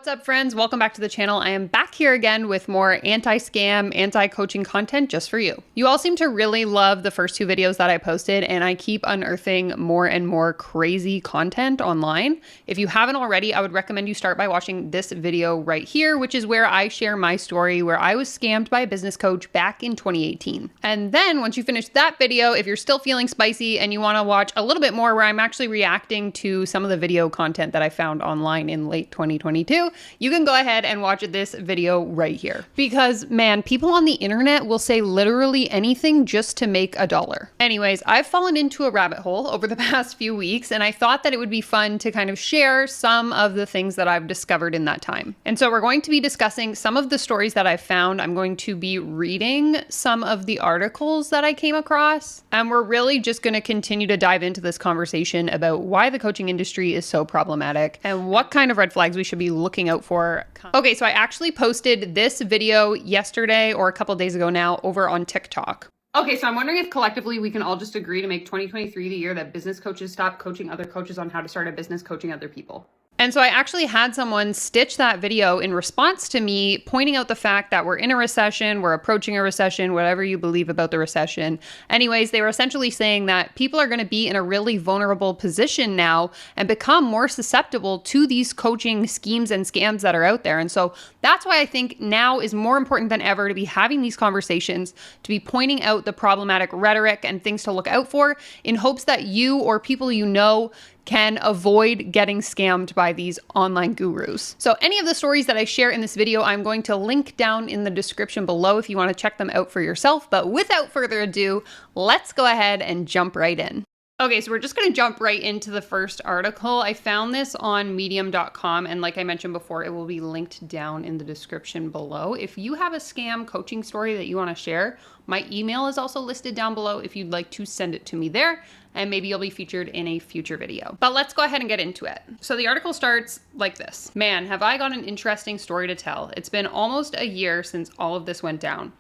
What's up, friends? Welcome back to the channel. I am back here again with more anti-scam, anti-coaching content just for you. You all seem to really love the first two videos that I posted, and I keep unearthing more and more crazy content online. If you haven't already, I would recommend you start by watching this video right here, which is where I share my story where I was scammed by a business coach back in 2018. And then once you finish that video, if you're still feeling spicy and you want to watch a little bit more where I'm actually reacting to some of the video content that I found online in late 2022, you can go ahead and watch this video right here. Because man, people on the internet will say literally anything just to make $1. Anyways, I've fallen into a rabbit hole over the past few weeks, and I thought that it would be fun to kind of share some of the things that I've discovered in that time. And so we're going to be discussing some of the stories that I've found. I'm going to be reading some of the articles that I came across, and we're really just going to continue to dive into this conversation about why the coaching industry is so problematic and what kind of red flags we should be looking out for. Okay, so I actually posted this video yesterday or a couple days ago now over on TikTok. Okay, so I'm wondering if collectively we can all just agree to make 2023 the year that business coaches stop coaching other coaches on how to start a business coaching other people. And so I actually had someone stitch that video in response to me pointing out the fact that we're in a recession, we're approaching a recession, whatever you believe about the recession. Anyways, they were essentially saying that people are going to be in a really vulnerable position now and become more susceptible to these coaching schemes and scams that are out there. And so that's why I think now is more important than ever to be having these conversations, to be pointing out the problematic rhetoric and things to look out for in hopes that you or people you know can avoid getting scammed by these online gurus. So any of the stories that I share in this video, I'm going to link down in the description below if you want to check them out for yourself. But without further ado, let's go ahead and jump right in. Okay, so we're just going to jump right into the first article. I found this on medium.com, and like I mentioned before, it will be linked down in the description below. If you have a scam coaching story that you want to share, my email is also listed down below if you'd like to send it to me there, and maybe you'll be featured in a future video. But let's go ahead and get into it. So the article starts like this. Man, have I got an interesting story to tell. It's been almost a year since all of this went down.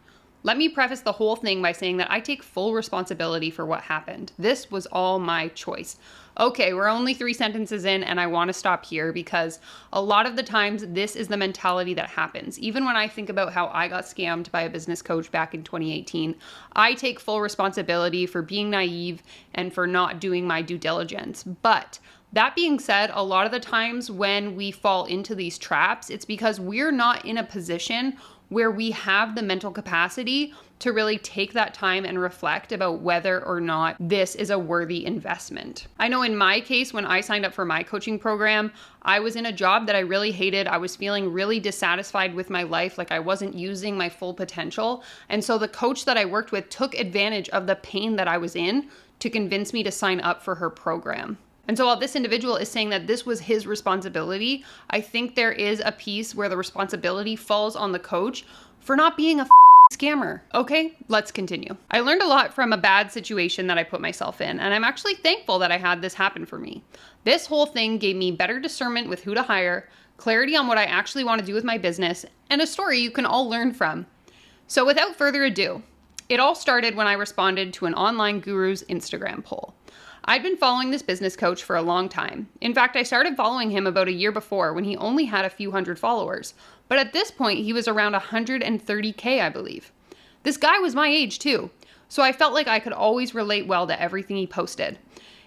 Let me preface the whole thing by saying that I take full responsibility for what happened. This was all my choice. Okay, we're only 3 sentences in, and I want to stop here because a lot of the times this is the mentality that happens. Even when I think about how I got scammed by a business coach back in 2018, I take full responsibility for being naive and for not doing my due diligence. But that being said, a lot of the times when we fall into these traps, it's because we're not in a position where we have the mental capacity to really take that time and reflect about whether or not this is a worthy investment. I know in my case, when I signed up for my coaching program, I was in a job that I really hated. I was feeling really dissatisfied with my life, like I wasn't using my full potential. And so the coach that I worked with took advantage of the pain that I was in to convince me to sign up for her program. And so while this individual is saying that this was his responsibility, I think there is a piece where the responsibility falls on the coach for not being a scammer. Okay, let's continue. I learned a lot from a bad situation that I put myself in, and I'm actually thankful that I had this happen for me. This whole thing gave me better discernment with who to hire, clarity on what I actually want to do with my business, and a story you can all learn from. So without further ado, it all started when I responded to an online guru's Instagram poll. I'd been following this business coach for a long time. In fact, I started following him about a year before when he only had a few hundred followers. But at this point, he was around 130K, I believe. This guy was my age too, so I felt like I could always relate well to everything he posted.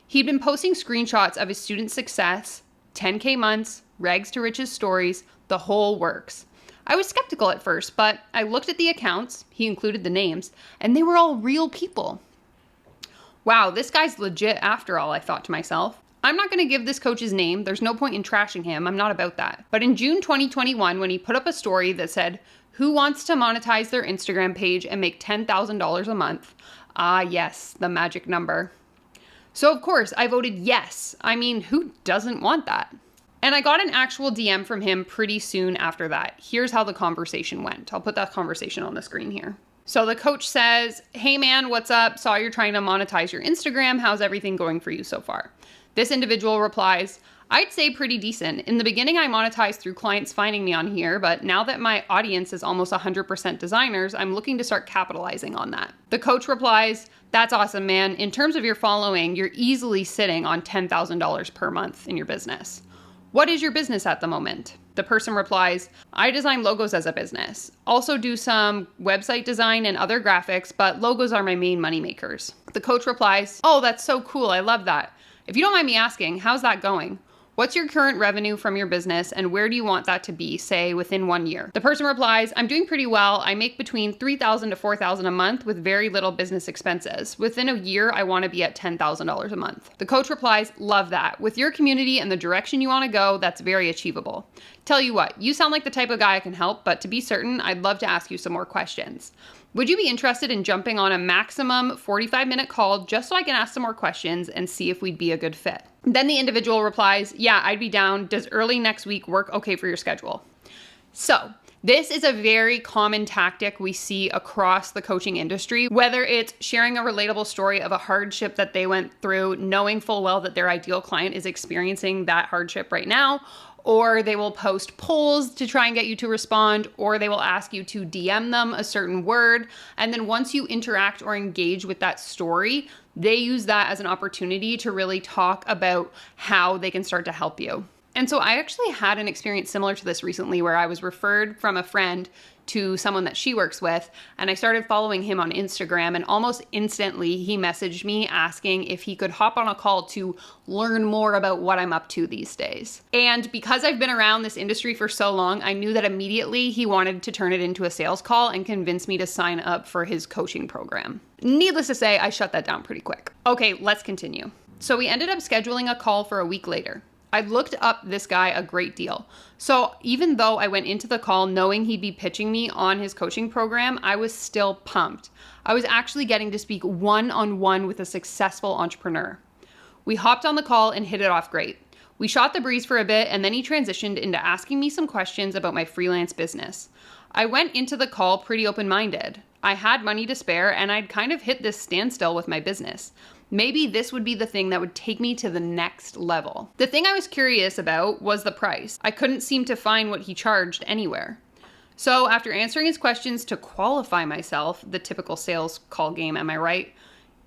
He'd been posting screenshots of his student success, 10K months, rags to riches stories, the whole works. I was skeptical at first, but I looked at the accounts, he included the names, and they were all real people. Wow, this guy's legit after all, I thought to myself. I'm not going to give this coach's name. There's no point in trashing him. I'm not about that. But in June 2021, when he put up a story that said, "Who wants to monetize their Instagram page and make $10,000 a month?" Ah, yes, the magic number. So of course, I voted yes. I mean, who doesn't want that? And I got an actual DM from him pretty soon after that. Here's how the conversation went. I'll put that conversation on the screen here. So the coach says, "Hey man, what's up? Saw you're trying to monetize your Instagram. How's everything going for you so far?" This individual replies, "I'd say pretty decent. In the beginning, I monetized through clients finding me on here, but now that my audience is almost 100% designers, I'm looking to start capitalizing on that." The coach replies, "That's awesome, man. In terms of your following, you're easily sitting on $10,000 per month in your business." What is your business at the moment? The person replies, I design logos as a business. Also do some website design and other graphics, but logos are my main money makers. The coach replies, oh, that's so cool. I love that. If you don't mind me asking, how's that going? What's your current revenue from your business and where do you want that to be, say, within 1 year? The person replies, I'm doing pretty well. I make between $3,000 to $4,000 a month with very little business expenses. Within a year, I want to be at $10,000 a month. The coach replies, love that. With your community and the direction you want to go, that's very achievable. Tell you what, you sound like the type of guy I can help, but to be certain, I'd love to ask you some more questions. Would you be interested in jumping on a maximum 45-minute call just so I can ask some more questions and see if we'd be a good fit? Then the individual replies, yeah, I'd be down. Does early next week work okay for your schedule? So this is a very common tactic we see across the coaching industry, whether it's sharing a relatable story of a hardship that they went through, knowing full well that their ideal client is experiencing that hardship right now, or they will post polls to try and get you to respond, or they will ask you to DM them a certain word. And then once you interact or engage with that story, they use that as an opportunity to really talk about how they can start to help you. And so I actually had an experience similar to this recently where I was referred from a friend to someone that she works with, and I started following him on Instagram, and almost instantly he messaged me asking if he could hop on a call to learn more about what I'm up to these days. And because I've been around this industry for so long, I knew that immediately he wanted to turn it into a sales call and convince me to sign up for his coaching program. Needless to say, I shut that down pretty quick. Okay, let's continue. So we ended up scheduling a call for a week later. I looked up this guy a great deal. So even though I went into the call knowing he'd be pitching me on his coaching program, I was still pumped. I was actually getting to speak one-on-one with a successful entrepreneur. We hopped on the call and hit it off great. We shot the breeze for a bit, and then he transitioned into asking me some questions about my freelance business. I went into the call pretty open-minded. I had money to spare, and I'd kind of hit this standstill with my business. Maybe this would be the thing that would take me to the next level. The thing I was curious about was the price. I couldn't seem to find what he charged anywhere. So after answering his questions to qualify myself, the typical sales call game, am I right?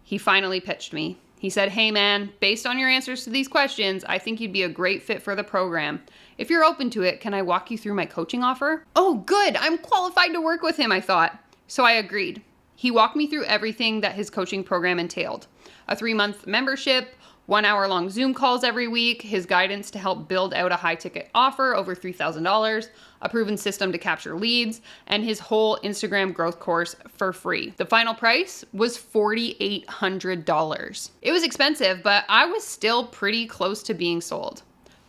He finally pitched me. He said, hey man, based on your answers to these questions, I think you'd be a great fit for the program. If you're open to it, can I walk you through my coaching offer? Oh, good, I'm qualified to work with him, I thought. So I agreed. He walked me through everything that his coaching program entailed. A 3-month membership, 1-hour-long Zoom calls every week, his guidance to help build out a high-ticket offer over $3,000, a proven system to capture leads, and his whole Instagram growth course for free. The final price was $4,800. It was expensive, but I was still pretty close to being sold.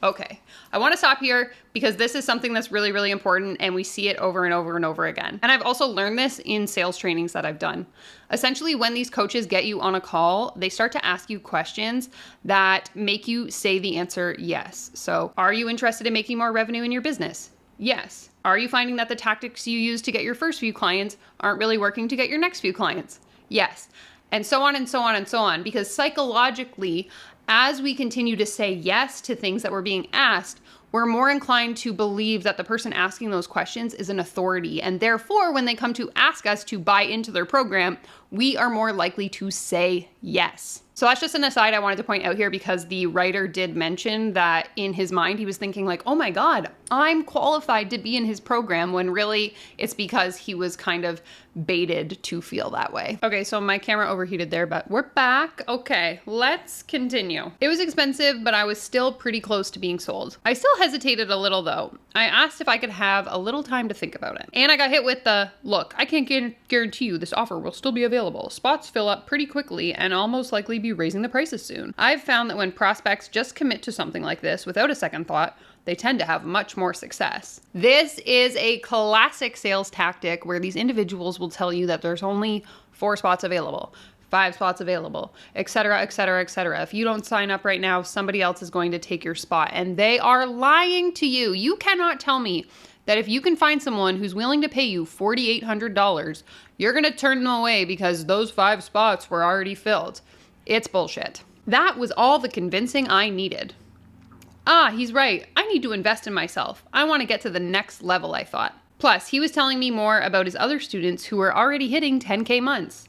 Okay, I want to stop here because this is something that's really, really important, and we see it over and over and over again. And I've also learned this in sales trainings that I've done. Essentially, when these coaches get you on a call, they start to ask you questions that make you say the answer yes. So, are you interested in making more revenue in your business? Yes. Are you finding that the tactics you use to get your first few clients aren't really working to get your next few clients? Yes. And so on and so on and so on, because psychologically, as we continue to say yes to things that we're being asked, we're more inclined to believe that the person asking those questions is an authority. And therefore, when they come to ask us to buy into their program, we are more likely to say yes. So that's just an aside I wanted to point out here because the writer did mention that in his mind, he was thinking like, oh my God, I'm qualified to be in his program, when really it's because he was kind of baited to feel that way. Okay, so my camera overheated there, but we're back. Okay, let's continue. It was expensive, but I was still pretty close to being sold. I still hesitated a little though. I asked if I could have a little time to think about it. And I got hit with the, look, I can't guarantee you this offer will still be available. Spots fill up pretty quickly and almost likely be raising the prices soon. I've found that when prospects just commit to something like this without a second thought, they tend to have much more success. This is a classic sales tactic where these individuals will tell you that there's only 4 spots available, 5 spots available, etc., etc., etc. If you don't sign up right now, somebody else is going to take your spot, and they are lying to you. You cannot tell me that if you can find someone who's willing to pay you $4,800, you're gonna turn them away because those 5 spots were already filled. It's bullshit. That was all the convincing I needed. Ah, he's right. I need to invest in myself. I want to get to the next level, I thought. Plus, he was telling me more about his other students who were already hitting 10K months.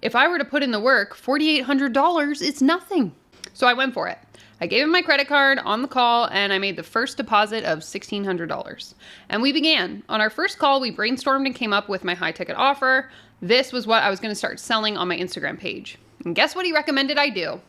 If I were to put in the work, $4,800 is nothing. So I went for it. I gave him my credit card on the call and I made the first deposit of $1,600. And we began. On our first call, we brainstormed and came up with my high ticket offer. This was what I was going to start selling on my Instagram page. And guess what he recommended I do?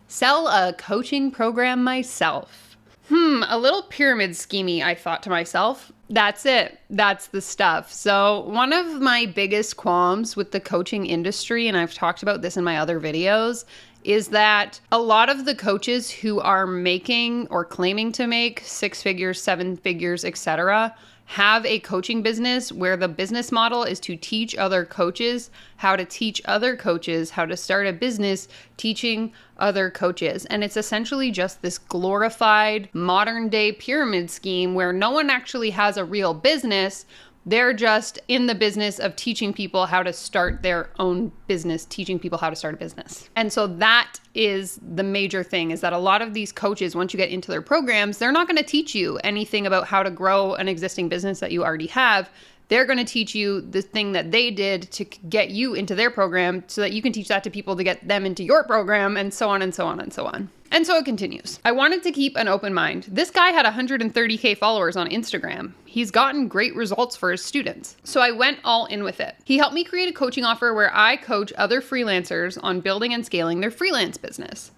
Sell a coaching program myself. A little pyramid schemey, I thought to myself. That's it. That's the stuff. So one of my biggest qualms with the coaching industry, and I've talked about this in my other videos, is that a lot of the coaches who are making or claiming to make 6 figures, 7 figures, etc., have a coaching business where the business model is to teach other coaches how to teach other coaches how to start a business teaching other coaches. And it's essentially just this glorified modern day pyramid scheme where no one actually has a real business. They're just in the business of teaching people how to start their own business, teaching people how to start a business. And so that is the major thing, is that a lot of these coaches, once you get into their programs, they're not going to teach you anything about how to grow an existing business that you already have. They're going to teach you the thing that they did to get you into their program so that you can teach that to people to get them into your program, and so on and so on and so on. And so it continues. I wanted to keep an open mind. This guy had 130K followers on Instagram. He's gotten great results for his students. So I went all in with it. He helped me create a coaching offer where I coach other freelancers on building and scaling their freelance business.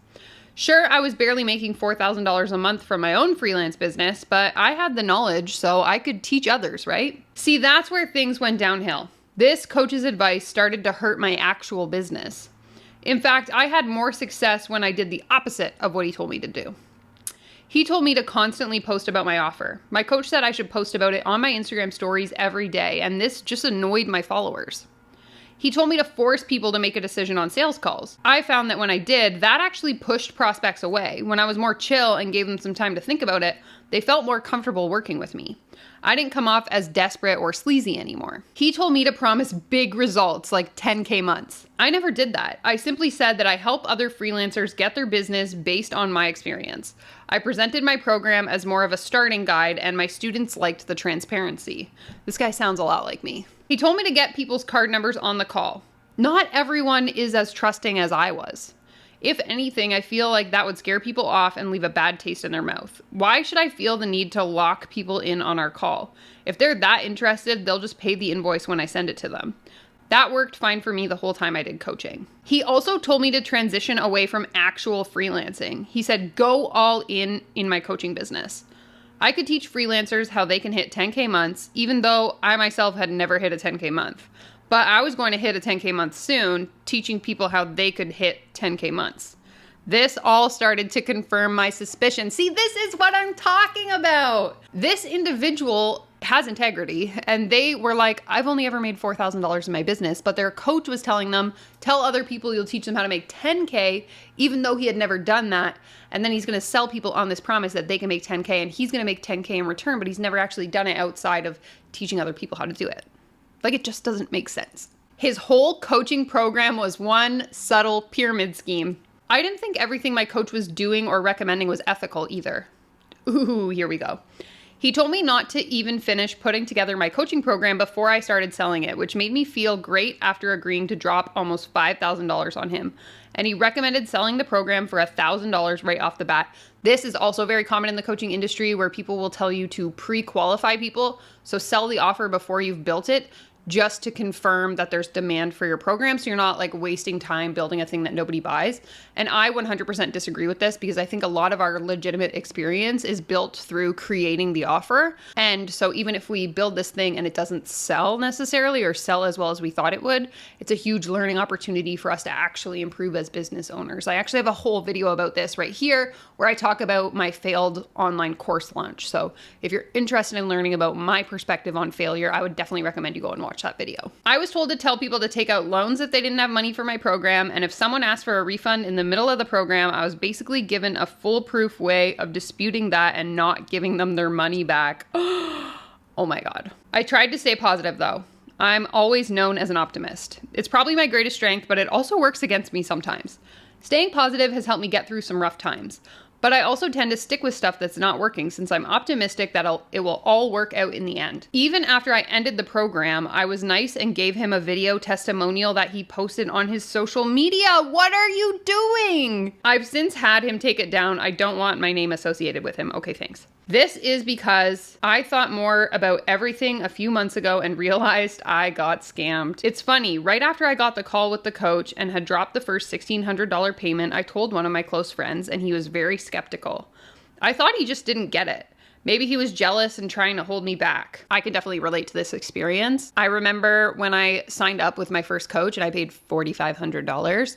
Sure, I was barely making $4,000 a month from my own freelance business, but I had the knowledge so I could teach others, right? See, that's where things went downhill. This coach's advice started to hurt my actual business. In fact, I had more success when I did the opposite of what he told me to do. He told me to constantly post about my offer. My coach said I should post about it on my Instagram stories every day, and this just annoyed my followers. He told me to force people to make a decision on sales calls. I found that when I did, that actually pushed prospects away. When I was more chill and gave them some time to think about it, they felt more comfortable working with me. I didn't come off as desperate or sleazy anymore. He told me to promise big results like 10K months. I never did that. I simply said that I help other freelancers get their business based on my experience. I presented my program as more of a starting guide, and my students liked the transparency. This guy sounds a lot like me. He told me to get people's card numbers on the call. Not everyone is as trusting as I was. If anything, I feel like that would scare people off and leave a bad taste in their mouth. Why should I feel the need to lock people in on our call? If they're that interested, they'll just pay the invoice when I send it to them. That worked fine for me the whole time I did coaching. He also told me to transition away from actual freelancing. He said, go all in my coaching business. I could teach freelancers how they can hit 10K months, even though I myself had never hit a 10K month. But I was going to hit a 10K month soon, teaching people how they could hit 10K months. This all started to confirm my suspicion. See, this is what I'm talking about. This individual has integrity, and they were like, I've only ever made $4,000 in my business, but their coach was telling them, tell other people you'll teach them how to make 10K, even though he had never done that. And then he's going to sell people on this promise that they can make 10K, and he's going to make 10K in return, but he's never actually done it outside of teaching other people how to do it. Like, it just doesn't make sense. His whole coaching program was one subtle pyramid scheme. I didn't think everything my coach was doing or recommending was ethical either. Ooh, here we go. He told me not to even finish putting together my coaching program before I started selling it, which made me feel great after agreeing to drop almost $5,000 on him. And he recommended selling the program for $1,000 right off the bat. This is also very common in the coaching industry where people will tell you to pre-qualify people. So sell the offer before you've built it, just to confirm that there's demand for your program, so you're not like wasting time building a thing that nobody buys. And I 100% disagree with this, because I think a lot of our legitimate experience is built through creating the offer. And so even if we build this thing and it doesn't sell necessarily or sell as well as we thought it would, it's a huge learning opportunity for us to actually improve as business owners. I actually have a whole video about this right here where I talk about my failed online course launch. So if you're interested in learning about my perspective on failure, I would definitely recommend you go and watch that video. I was told to tell people to take out loans if they didn't have money for my program, and if someone asked for a refund in the middle of the program, I was basically given a foolproof way of disputing that and not giving them their money back. Oh my God. I tried to stay positive though. I'm always known as an optimist. It's probably my greatest strength, but it also works against me sometimes. Staying positive has helped me get through some rough times. But I also tend to stick with stuff that's not working since I'm optimistic that it will all work out in the end. Even after I ended the program, I was nice and gave him a video testimonial that he posted on his social media. What are you doing? I've since had him take it down. I don't want my name associated with him. Okay, thanks. This is because I thought more about everything a few months ago and realized I got scammed. It's funny, right after I got the call with the coach and had dropped the first $1,600 payment, I told one of my close friends and he was very skeptical. I thought he just didn't get it. Maybe he was jealous and trying to hold me back. I can definitely relate to this experience. I remember when I signed up with my first coach and I paid $4,500.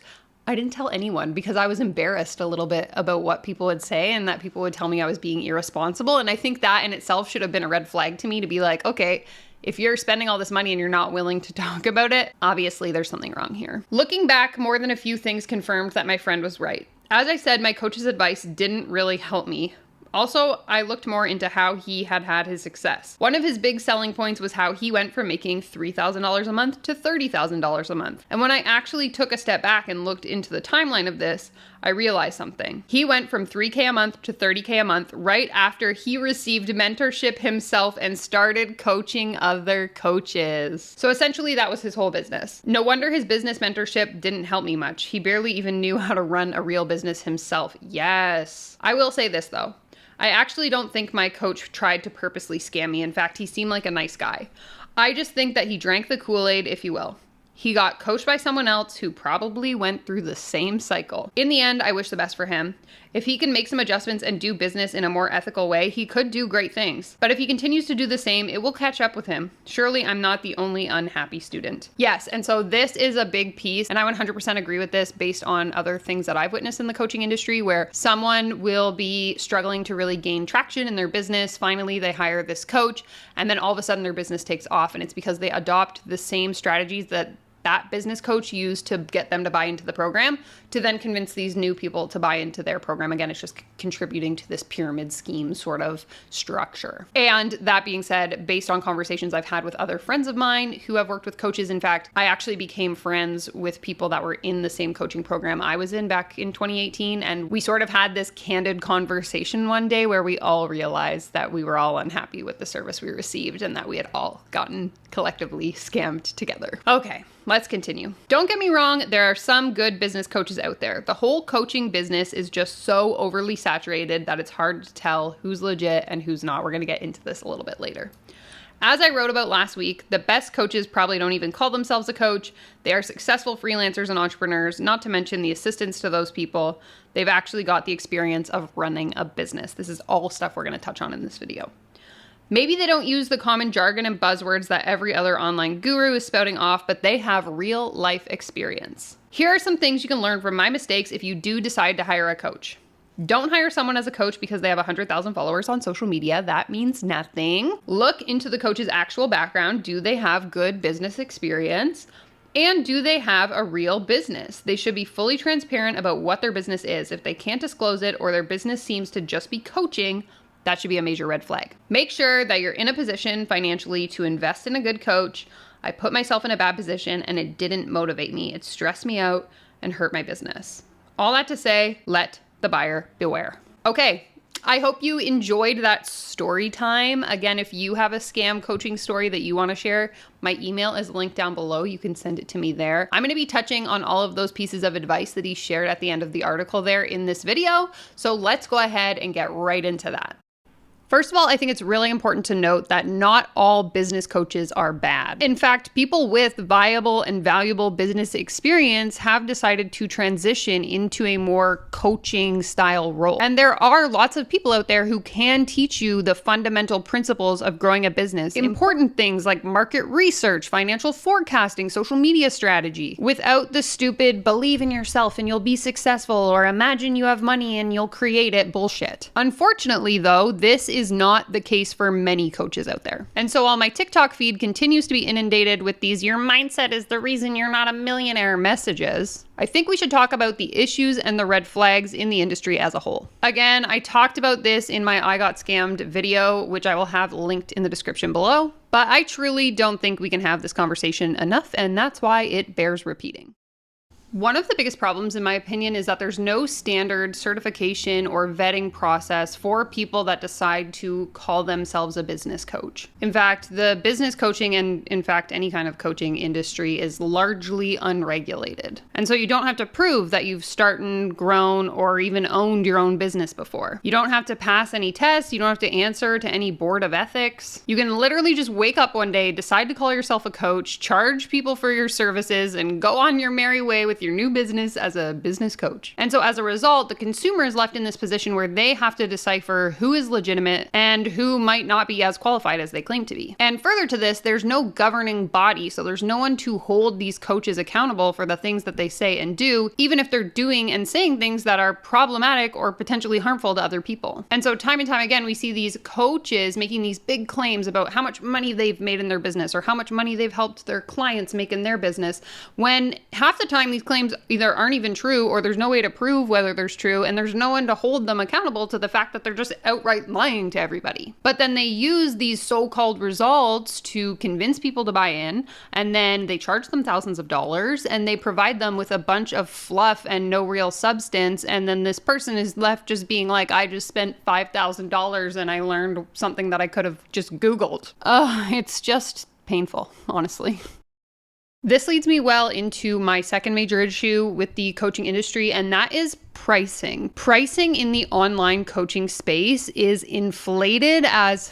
I didn't tell anyone because I was embarrassed a little bit about what people would say and that people would tell me I was being irresponsible. And I think that in itself should have been a red flag to me to be like, okay, if you're spending all this money and you're not willing to talk about it, obviously there's something wrong here. Looking back, more than a few things confirmed that my friend was right. As I said, my coach's advice didn't really help me. Also, I looked more into how he had his success. One of his big selling points was how he went from making $3,000 a month to $30,000 a month. And when I actually took a step back and looked into the timeline of this, I realized something. He went from $3K a month to $30K a month right after he received mentorship himself and started coaching other coaches. So essentially that was his whole business. No wonder his business mentorship didn't help me much. He barely even knew how to run a real business himself. Yes. I will say this though. I actually don't think my coach tried to purposely scam me. In fact, he seemed like a nice guy. I just think that he drank the Kool-Aid, if you will. He got coached by someone else who probably went through the same cycle. In the end, I wish the best for him. If he can make some adjustments and do business in a more ethical way, he could do great things. But if he continues to do the same, it will catch up with him. Surely I'm not the only unhappy student. Yes, and so this is a big piece, and I 100% agree with this based on other things that I've witnessed in the coaching industry where someone will be struggling to really gain traction in their business. Finally, they hire this coach, and then all of a sudden their business takes off, and it's because they adopt the same strategies that business coach used to get them to buy into the program to then convince these new people to buy into their program. Again, it's just contributing to this pyramid scheme sort of structure. And that being said, based on conversations I've had with other friends of mine who have worked with coaches, in fact, I actually became friends with people that were in the same coaching program I was in back in 2018. And we sort of had this candid conversation one day where we all realized that we were all unhappy with the service we received and that we had all gotten collectively scammed together. Okay. Let's continue. Don't get me wrong, there are some good business coaches out there. The whole coaching business is just so overly saturated that it's hard to tell who's legit and who's not. We're going to get into this a little bit later. As I wrote about last week, the best coaches probably don't even call themselves a coach. They are successful freelancers and entrepreneurs, not to mention the assistants to those people. They've actually got the experience of running a business. This is all stuff we're going to touch on in this video. Maybe they don't use the common jargon and buzzwords that every other online guru is spouting off, but they have real life experience. Here are some things you can learn from my mistakes if you do decide to hire a coach. Don't hire someone as a coach because they have 100,000 followers on social media. That means nothing. Look into the coach's actual background. Do they have good business experience? And do they have a real business? They should be fully transparent about what their business is. If they can't disclose it or their business seems to just be coaching, that should be a major red flag. Make sure that you're in a position financially to invest in a good coach. I put myself in a bad position and it didn't motivate me. It stressed me out and hurt my business. All that to say, let the buyer beware. Okay, I hope you enjoyed that story time. Again, if you have a scam coaching story that you want to share, my email is linked down below. You can send it to me there. I'm going to be touching on all of those pieces of advice that he shared at the end of the article there in this video. So let's go ahead and get right into that. First of all, I think it's really important to note that not all business coaches are bad. In fact, people with viable and valuable business experience have decided to transition into a more coaching style role. And there are lots of people out there who can teach you the fundamental principles of growing a business. Important things like market research, financial forecasting, social media strategy, without the stupid believe in yourself and you'll be successful or imagine you have money and you'll create it bullshit. Unfortunately, though, this is not the case for many coaches out there. And so while my TikTok feed continues to be inundated with these "your mindset is the reason you're not a millionaire" messages, I think we should talk about the issues and the red flags in the industry as a whole. Again, I talked about this in my I Got Scammed video, which I will have linked in the description below, but I truly don't think we can have this conversation enough, and that's why it bears repeating. One of the biggest problems, in my opinion, is that there's no standard certification or vetting process for people that decide to call themselves a business coach. In fact, the business coaching and, in fact, any kind of coaching industry is largely unregulated. And so you don't have to prove that you've started, grown, or even owned your own business before. You don't have to pass any tests. You don't have to answer to any board of ethics. You can literally just wake up one day, decide to call yourself a coach, charge people for your services, and go on your merry way with your new business as a business coach. And so as a result, the consumer is left in this position where they have to decipher who is legitimate and who might not be as qualified as they claim to be. And further to this, there's no governing body, so there's no one to hold these coaches accountable for the things that they say and do, even if they're doing and saying things that are problematic or potentially harmful to other people. And so time and time again, we see these coaches making these big claims about how much money they've made in their business or how much money they've helped their clients make in their business, when half the time these claims either aren't even true or there's no way to prove whether there's true, and there's no one to hold them accountable to the fact that they're just outright lying to everybody. But then they use these so-called results to convince people to buy in, and then they charge them thousands of dollars, and they provide them with a bunch of fluff and no real substance, and then this person is left just being like, I just spent $5,000 and I learned something that I could have just Googled. It's just painful, honestly. This leads me well into my second major issue with the coaching industry, and that is pricing. Pricing in the online coaching space is inflated as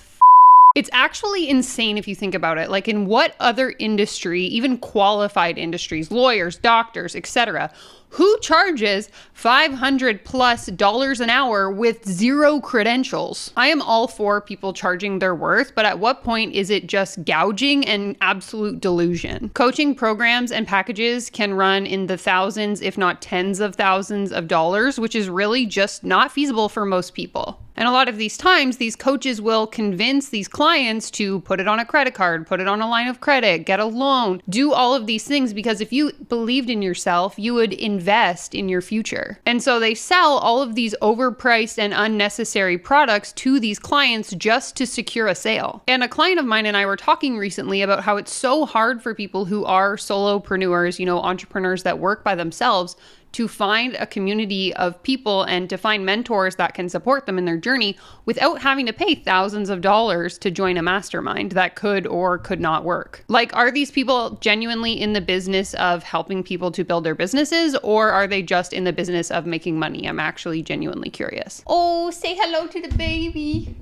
it's actually insane if you think about it. Like, in what other industry, even qualified industries, lawyers, doctors, etc., who charges $500+ an hour with zero credentials? I am all for people charging their worth, but at what point is it just gouging and absolute delusion? Coaching programs and packages can run in the thousands, if not tens of thousands of dollars, which is really just not feasible for most people. And a lot of these times, these coaches will convince these clients to put it on a credit card, put it on a line of credit, get a loan, do all of these things, because if you believed in yourself, you would invest in your future. And so they sell all of these overpriced and unnecessary products to these clients just to secure a sale. And a client of mine and I were talking recently about how it's so hard for people who are solopreneurs, entrepreneurs that work by themselves, to find a community of people and to find mentors that can support them in their journey without having to pay thousands of dollars to join a mastermind that could or could not work. Like, are these people genuinely in the business of helping people to build their businesses, or are they just in the business of making money? I'm actually genuinely curious. Oh, say hello to the baby.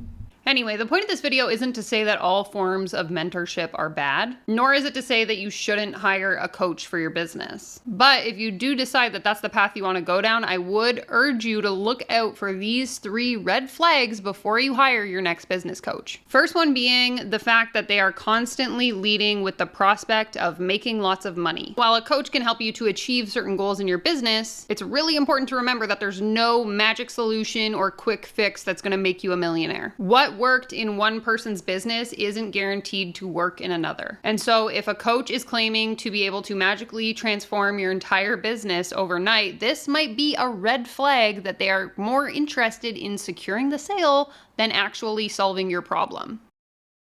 Anyway, the point of this video isn't to say that all forms of mentorship are bad, nor is it to say that you shouldn't hire a coach for your business. But if you do decide that that's the path you want to go down, I would urge you to look out for these 3 red flags before you hire your next business coach. First one being the fact that they are constantly leading with the prospect of making lots of money. While a coach can help you to achieve certain goals in your business, it's really important to remember that there's no magic solution or quick fix that's going to make you a millionaire. What worked in one person's business isn't guaranteed to work in another. And so if a coach is claiming to be able to magically transform your entire business overnight, this might be a red flag that they are more interested in securing the sale than actually solving your problem.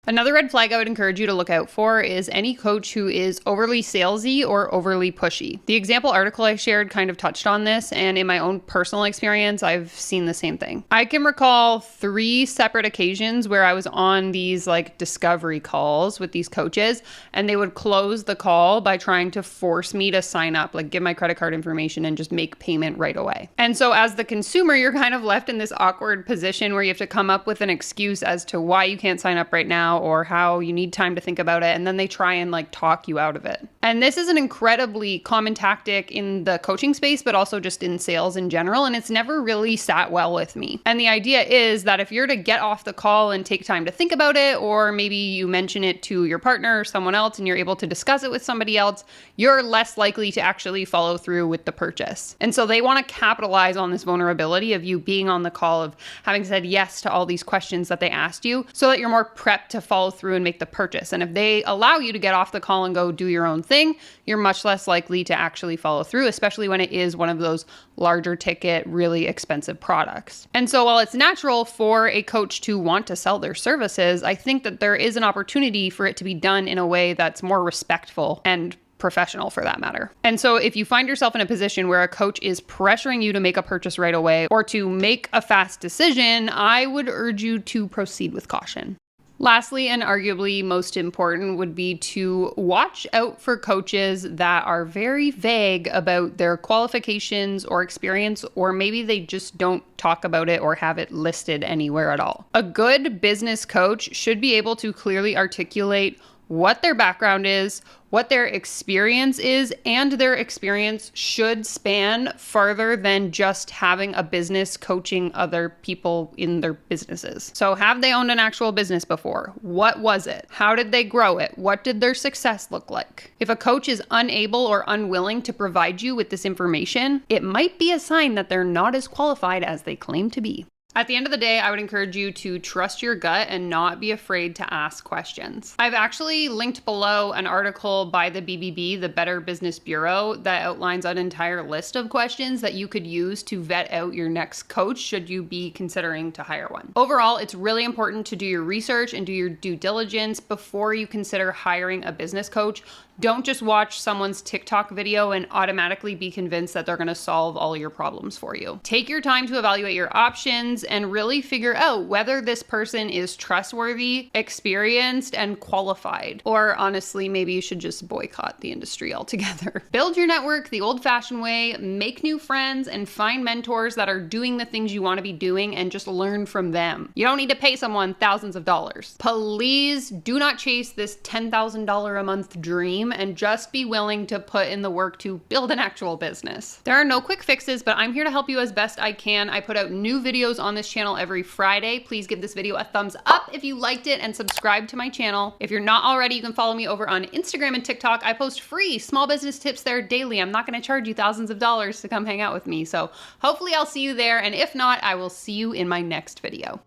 Another red flag I would encourage you to look out for is any coach who is overly salesy or overly pushy. The example article I shared kind of touched on this, and in my own personal experience, I've seen the same thing. I can recall 3 separate occasions where I was on these discovery calls with these coaches, and they would close the call by trying to force me to sign up, give my credit card information and just make payment right away. And so as the consumer, you're kind of left in this awkward position where you have to come up with an excuse as to why you can't sign up right now, or how you need time to think about it, and then they try and talk you out of it. And this is an incredibly common tactic in the coaching space, but also just in sales in general, and it's never really sat well with me. And the idea is that if you're to get off the call and take time to think about it, or maybe you mention it to your partner or someone else and you're able to discuss it with somebody else, you're less likely to actually follow through with the purchase. And so they want to capitalize on this vulnerability of you being on the call, of having said yes to all these questions that they asked you, so that you're more prepped to follow through and make the purchase. And if they allow you to get off the call and go do your own thing, you're much less likely to actually follow through, especially when it is one of those larger ticket, really expensive products. And so while it's natural for a coach to want to sell their services, I think that there is an opportunity for it to be done in a way that's more respectful and professional for that matter. And so if you find yourself in a position where a coach is pressuring you to make a purchase right away or to make a fast decision, I would urge you to proceed with caution. Lastly, and arguably most important, would be to watch out for coaches that are very vague about their qualifications or experience, or maybe they just don't talk about it or have it listed anywhere at all. A good business coach should be able to clearly articulate what their background is, what their experience is, and their experience should span farther than just having a business coaching other people in their businesses. So have they owned an actual business before? What was it? How did they grow it? What did their success look like? If a coach is unable or unwilling to provide you with this information, it might be a sign that they're not as qualified as they claim to be. At the end of the day, I would encourage you to trust your gut and not be afraid to ask questions. I've actually linked below an article by the BBB, the Better Business Bureau, that outlines an entire list of questions that you could use to vet out your next coach should you be considering to hire one. Overall, it's really important to do your research and do your due diligence before you consider hiring a business coach. Don't just watch someone's TikTok video and automatically be convinced that they're going to solve all your problems for you. Take your time to evaluate your options and really figure out whether this person is trustworthy, experienced, and qualified. Or honestly, maybe you should just boycott the industry altogether. Build your network the old-fashioned way, make new friends, and find mentors that are doing the things you want to be doing and just learn from them. You don't need to pay someone thousands of dollars. Please do not chase this $10,000 a month dream and just be willing to put in the work to build an actual business. There are no quick fixes, but I'm here to help you as best I can. I put out new videos on this channel every Friday. Please give this video a thumbs up if you liked it and subscribe to my channel. If you're not already, you can follow me over on Instagram and TikTok. I post free small business tips there daily. I'm not going to charge you thousands of dollars to come hang out with me. So hopefully I'll see you there. And if not, I will see you in my next video.